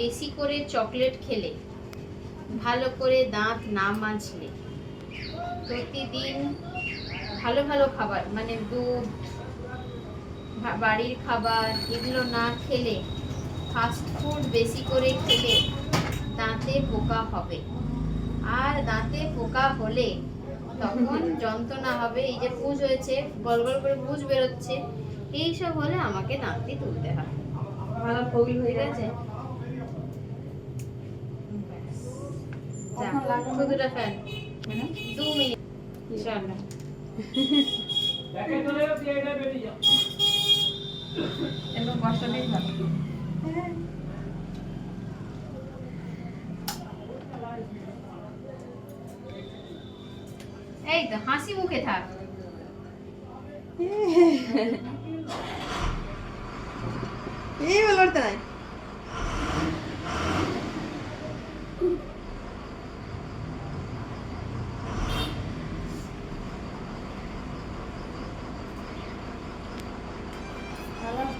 বেশি করে চকলেট খেলে, ভালো করে দাঁত না মাজলে, প্রতিদিন ভালো ভালো খাবার মানে দুধ, বাড়ির খাবার এগুলো না খেলে, ফাস্ট ফুড বেশি করে খেলে দাঁতে পোকা হবে। আর দাঁতে পোকা হলে তখন যন্ত্রণা হবে। এই যে পুঁজ হয়েছে, গল গল করে পুঁজ বেরোচ্ছে, এইসব হলে আমাকে দাঁতটি তুলতে হবে। ভালো ফগল হয়ে ঠিক গেছে। আছে, কখন লাগাবো? দুটো ফ্যান হ্যাঁ 2 মিনিট চলো। এত কষ্ট নেই ভালো। এই তো হাসি মুখে থাক। এই বলতে নাই।